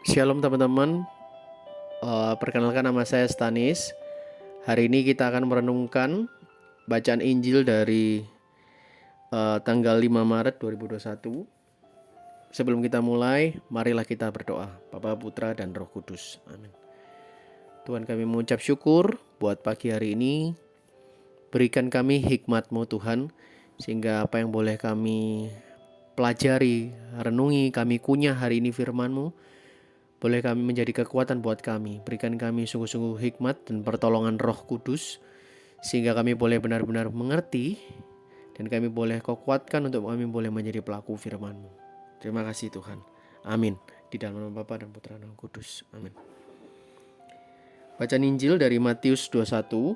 Shalom teman-teman. Perkenalkan, nama saya Stanis. Hari ini kita akan merenungkan bacaan Injil dari tanggal 5 Maret 2021. Sebelum kita mulai, marilah kita berdoa. Bapa, Putra, dan Roh Kudus. Amin. Tuhan, kami mengucap syukur buat pagi hari ini. Berikan kami hikmat-Mu Tuhan, sehingga apa yang boleh kami pelajari, renungi, kami kunyah hari ini firman-Mu, boleh kami menjadi kekuatan buat kami. Berikan kami sungguh-sungguh hikmat dan pertolongan Roh Kudus, sehingga kami boleh benar-benar mengerti, dan kami boleh Kau kuatkan untuk kami boleh menjadi pelaku firman-Mu. Terima kasih Tuhan. Amin. Di dalam nama Bapa dan Putra dan Roh Kudus. Amin. Bacaan Injil dari Matius 21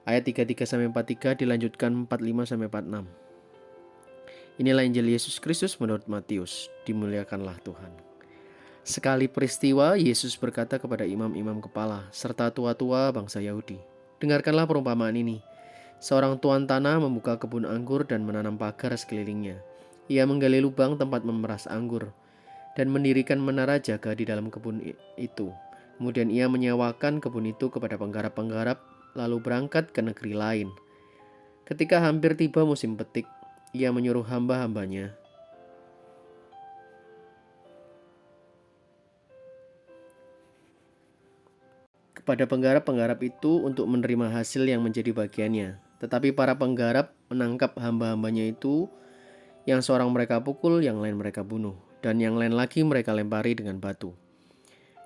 ayat 33-43 dilanjutkan 45-46. Inilah Injil Yesus Kristus menurut Matius. Dimuliakanlah Tuhan. Sekali peristiwa, Yesus berkata kepada imam-imam kepala serta tua-tua bangsa Yahudi, "Dengarkanlah perumpamaan ini. Seorang tuan tanah membuka kebun anggur dan menanam pagar sekelilingnya. Ia menggali lubang tempat memeras anggur dan mendirikan menara jaga di dalam kebun itu. Kemudian ia menyewakan kebun itu kepada penggarap-penggarap, lalu berangkat ke negeri lain. Ketika hampir tiba musim petik, ia menyuruh hamba-hambanya kepada penggarap-penggarap itu untuk menerima hasil yang menjadi bagiannya. Tetapi para penggarap menangkap hamba-hambanya itu, yang seorang mereka pukul, yang lain mereka bunuh, dan yang lain lagi mereka lempari dengan batu.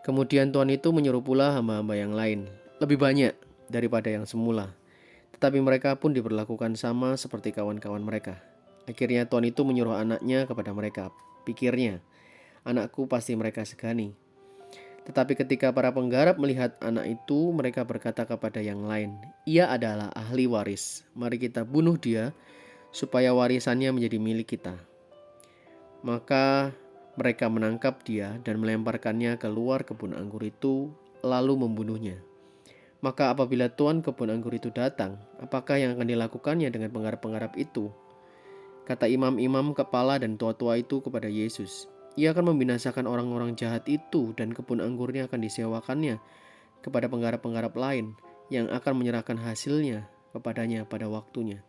Kemudian tuan itu menyuruh pula hamba-hamba yang lain, lebih banyak daripada yang semula. Tetapi mereka pun diperlakukan sama seperti kawan-kawan mereka. Akhirnya tuan itu menyuruh anaknya kepada mereka. Pikirnya, anakku pasti mereka segani. Tetapi ketika para penggarap melihat anak itu, mereka berkata kepada yang lain, ia adalah ahli waris. Mari kita bunuh dia, supaya warisannya menjadi milik kita. Maka mereka menangkap dia dan melemparkannya keluar kebun anggur itu, lalu membunuhnya. Maka apabila tuan kebun anggur itu datang, apakah yang akan dilakukannya dengan penggarap-penggarap itu? Kata imam-imam kepala dan tua-tua itu kepada Yesus, ia akan membinasakan orang-orang jahat itu, dan kebun anggurnya akan disewakannya kepada penggarap-penggarap lain yang akan menyerahkan hasilnya kepadanya pada waktunya.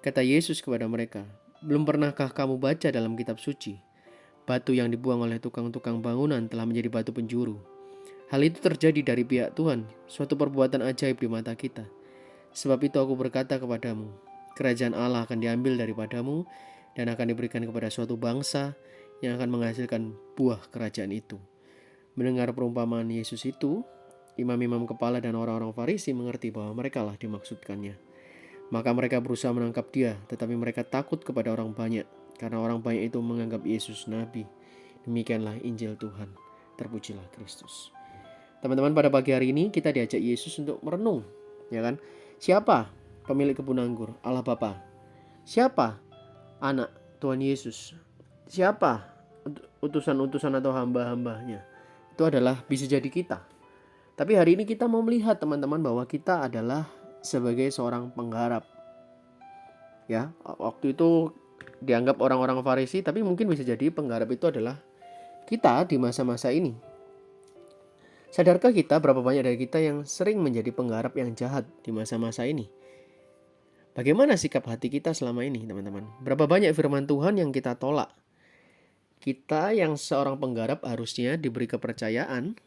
Kata Yesus kepada mereka, belum pernahkah kamu baca dalam kitab suci, batu yang dibuang oleh tukang-tukang bangunan telah menjadi batu penjuru. Hal itu terjadi dari pihak Tuhan, suatu perbuatan ajaib di mata kita. Sebab itu aku berkata kepadamu, kerajaan Allah akan diambil daripadamu dan akan diberikan kepada suatu bangsa yang akan menghasilkan buah kerajaan itu." Mendengar perumpamaan Yesus itu, imam-imam kepala dan orang-orang Farisi mengerti bahwa merekalah dimaksudkannya. Maka mereka berusaha menangkap dia, tetapi mereka takut kepada orang banyak, karena orang banyak itu menganggap Yesus nabi. Demikianlah Injil Tuhan. Terpujilah Kristus. Teman-teman, pada pagi hari ini kita diajak Yesus untuk merenung, ya kan? Siapa pemilik kebun anggur? Allah Bapa. Siapa anak Tuhan Yesus? Siapa utusan-utusan atau hamba-hambanya? Itu adalah bisa jadi kita. Tapi hari ini kita mau melihat teman-teman bahwa kita adalah sebagai seorang penggarap. Ya, waktu itu dianggap orang-orang Farisi, tapi mungkin bisa jadi penggarap itu adalah kita di masa-masa ini. Sadarkah kita berapa banyak dari kita yang sering menjadi penggarap yang jahat di masa-masa ini? Bagaimana sikap hati kita selama ini, teman-teman? Berapa banyak firman Tuhan yang kita tolak? Kita yang seorang penggarap harusnya diberi kepercayaan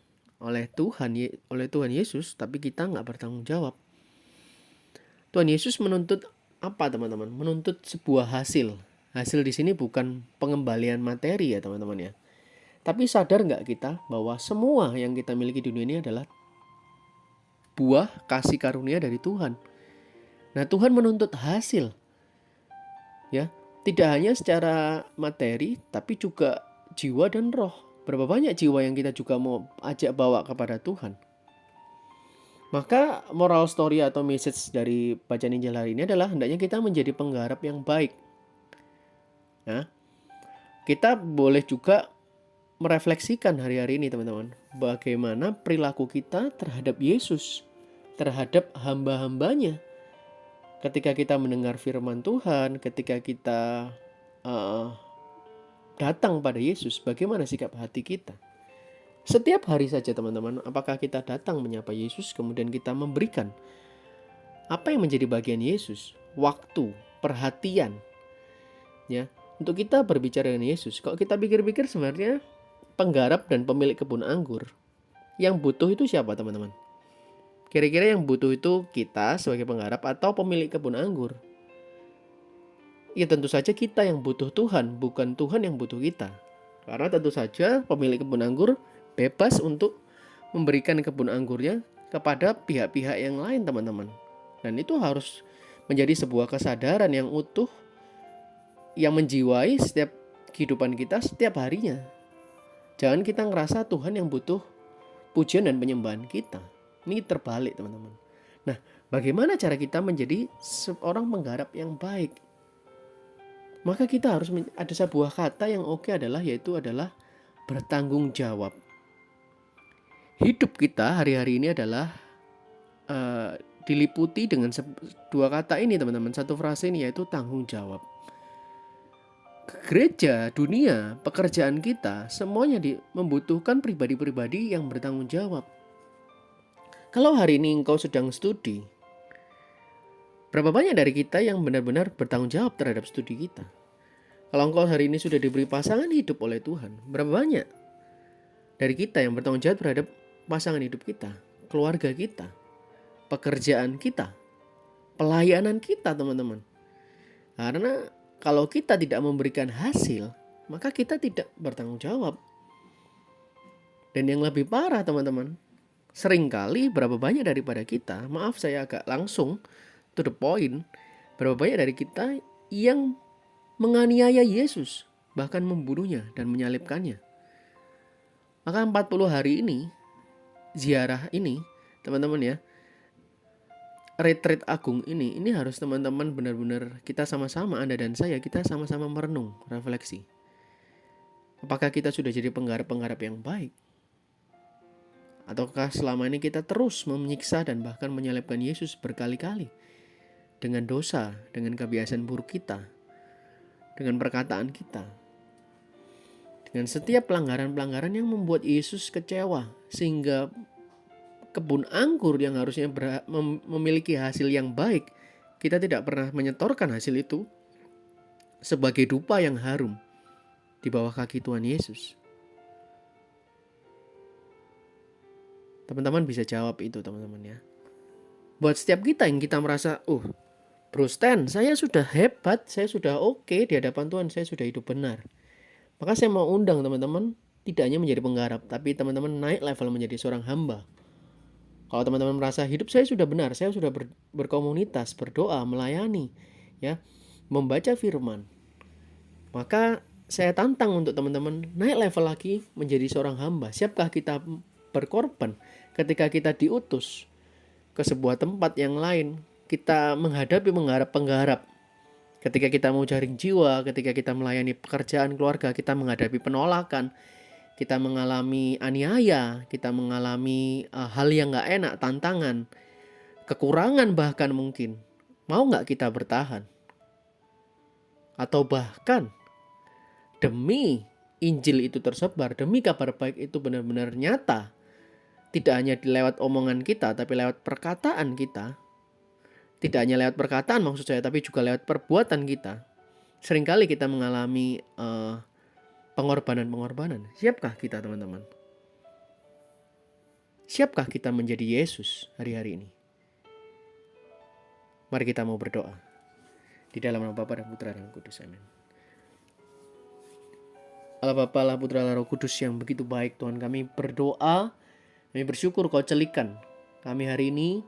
oleh Tuhan Yesus, tapi kita nggak bertanggung jawab. Tuhan Yesus menuntut apa, teman-teman? Menuntut sebuah hasil. Hasil di sini bukan pengembalian materi ya, teman-teman ya. Tapi sadar nggak kita bahwa semua yang kita miliki di dunia ini adalah buah kasih karunia dari Tuhan. Nah, Tuhan menuntut hasil. Ya, tidak hanya secara materi, tapi juga jiwa dan roh. Berapa banyak jiwa yang kita juga mau ajak bawa kepada Tuhan. Maka moral story atau message dari bacaan Injil hari ini adalah hendaknya kita menjadi penggarap yang baik. Nah, kita boleh juga merefleksikan hari-hari ini, teman-teman, bagaimana perilaku kita terhadap Yesus, terhadap hamba-hambanya. Ketika kita mendengar firman Tuhan, ketika kita datang pada Yesus, bagaimana sikap hati kita? Setiap hari saja teman-teman, apakah kita datang menyapa Yesus, kemudian kita memberikan apa yang menjadi bagian Yesus? Waktu, perhatian, ya, untuk kita berbicara dengan Yesus. Kalau kita pikir-pikir sebenarnya penggarap dan pemilik kebun anggur yang butuh itu siapa teman-teman? Kira-kira yang butuh itu kita sebagai penggarap atau pemilik kebun anggur? Ya tentu saja kita yang butuh Tuhan, bukan Tuhan yang butuh kita. Karena tentu saja pemilik kebun anggur bebas untuk memberikan kebun anggurnya kepada pihak-pihak yang lain teman-teman. Dan itu harus menjadi sebuah kesadaran yang utuh yang menjiwai setiap kehidupan kita setiap harinya. Jangan kita ngerasa Tuhan yang butuh pujian dan penyembahan kita. Ini terbalik teman-teman. Nah, bagaimana cara kita menjadi seorang penggarap yang baik? Maka kita harus ada sebuah kata yang oke yaitu adalah bertanggung jawab. Hidup kita hari-hari ini adalah diliputi dengan dua kata ini teman-teman. Satu frase ini yaitu tanggung jawab. Gereja, dunia, pekerjaan kita semuanya membutuhkan pribadi-pribadi yang bertanggung jawab. Kalau hari ini engkau sedang studi, berapa banyak dari kita yang benar-benar bertanggung jawab terhadap studi kita? Kalau engkau hari ini sudah diberi pasangan hidup oleh Tuhan, berapa banyak dari kita yang bertanggung jawab terhadap pasangan hidup kita, keluarga kita, pekerjaan kita, pelayanan kita teman-teman? Karena kalau kita tidak memberikan hasil, maka kita tidak bertanggung jawab. Dan yang lebih parah teman-teman, seringkali berapa banyak daripada kita, maaf saya agak langsung to the point, berapa banyak dari kita yang menganiaya Yesus, bahkan membunuhnya dan menyalibkannya. Maka 40 hari ini, ziarah ini, teman-teman ya, retreat agung ini harus teman-teman benar-benar kita sama-sama, Anda dan saya, kita sama-sama merenung, refleksi. Apakah kita sudah jadi penggarap-penggarap yang baik? Ataukah selama ini kita terus menyiksa dan bahkan menyalibkan Yesus berkali-kali dengan dosa, dengan kebiasaan buruk kita, dengan perkataan kita, dengan setiap pelanggaran-pelanggaran yang membuat Yesus kecewa, sehingga kebun anggur yang harusnya memiliki hasil yang baik, kita tidak pernah menyetorkan hasil itu sebagai dupa yang harum di bawah kaki Tuhan Yesus. Teman-teman bisa jawab itu teman-teman ya. Buat setiap kita yang kita merasa, Bro Stan, saya sudah hebat, saya sudah oke di hadapan Tuhan, saya sudah hidup benar. Maka saya mau undang teman-teman tidak hanya menjadi penggarap, tapi teman-teman naik level menjadi seorang hamba. Kalau teman-teman merasa hidup saya sudah benar, saya sudah berkomunitas, berdoa, melayani, ya, membaca firman, maka saya tantang untuk teman-teman naik level lagi menjadi seorang hamba. Siapkah kita berkorban ketika kita diutus ke sebuah tempat yang lain? Kita menghadapi penggarap. Ketika kita mau jaring jiwa, ketika kita melayani pekerjaan keluarga, kita menghadapi penolakan, kita mengalami aniaya, kita mengalami hal yang gak enak, tantangan, kekurangan bahkan mungkin. Mau gak kita bertahan? Atau bahkan demi Injil itu tersebar, demi kabar baik itu benar-benar nyata, tidak hanya lewat omongan kita, tapi lewat perkataan kita. Tidak hanya lewat perkataan maksud saya, tapi juga lewat perbuatan kita. Seringkali kita mengalami pengorbanan. Siapkah kita teman-teman? Siapkah kita menjadi Yesus hari-hari ini? Mari kita mau berdoa. Di dalam nama Bapa dan Putra dan Roh Kudus. Amin. Allah Bapa, Allah Putra, Allah Roh Kudus yang begitu baik Tuhan, kami berdoa, kami bersyukur Kau celikan kami hari ini,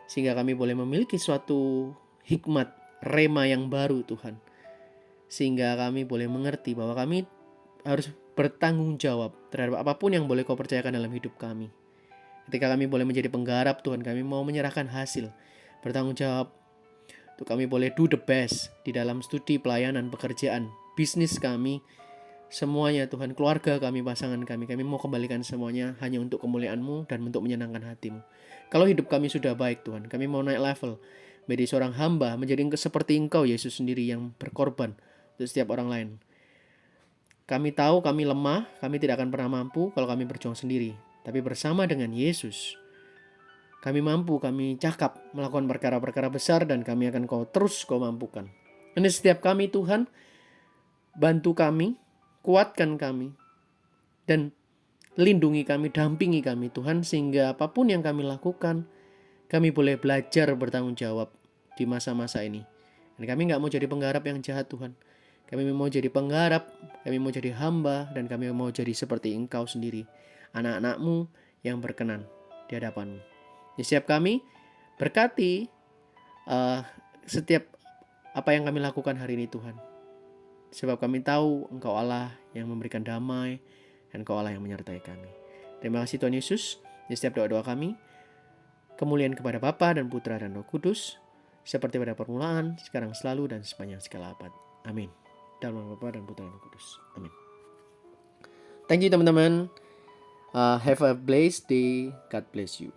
sehingga kami boleh memiliki suatu hikmat, rema yang baru Tuhan. Sehingga kami boleh mengerti bahwa kami harus bertanggung jawab terhadap apapun yang boleh Kau percayakan dalam hidup kami. Ketika kami boleh menjadi penggarap Tuhan, kami mau menyerahkan hasil, bertanggung jawab untuk kami boleh do the best di dalam studi, pelayanan, pekerjaan, bisnis kami, semuanya Tuhan, keluarga kami, pasangan kami mau kembalikan semuanya hanya untuk kemuliaan-Mu dan untuk menyenangkan hati-Mu. Kalau hidup kami sudah baik Tuhan, kami mau naik level menjadi seorang hamba, menjadi seperti Engkau Yesus sendiri yang berkorban untuk setiap orang lain. Kami tahu kami lemah, kami tidak akan pernah mampu kalau kami berjuang sendiri. Tapi bersama dengan Yesus, kami mampu, kami cakap melakukan perkara-perkara besar dan kami akan kau mampukan. Ini setiap kami Tuhan, bantu kami, kuatkan kami, dan lindungi kami, dampingi kami Tuhan, sehingga apapun yang kami lakukan, kami boleh belajar bertanggung jawab di masa-masa ini. Dan kami nggak mau jadi penggarap yang jahat Tuhan. Kami mau jadi penggarap, kami mau jadi hamba, dan kami mau jadi seperti Engkau sendiri, anak-anak-Mu yang berkenan di hadapan-Mu. Di setiap kami, berkati setiap apa yang kami lakukan hari ini Tuhan. Sebab kami tahu Engkau Allah yang memberikan damai, dan Engkau Allah yang menyertai kami. Terima kasih Tuhan Yesus, di setiap doa-doa kami. Kemuliaan kepada Bapa dan Putra dan Roh Kudus, seperti pada permulaan, sekarang selalu, dan sepanjang segala abad. Amin. Dalam nama Bapa dan Putra dan Roh Kudus. Amin. Thank you teman-teman. Have a blessed day. God bless you.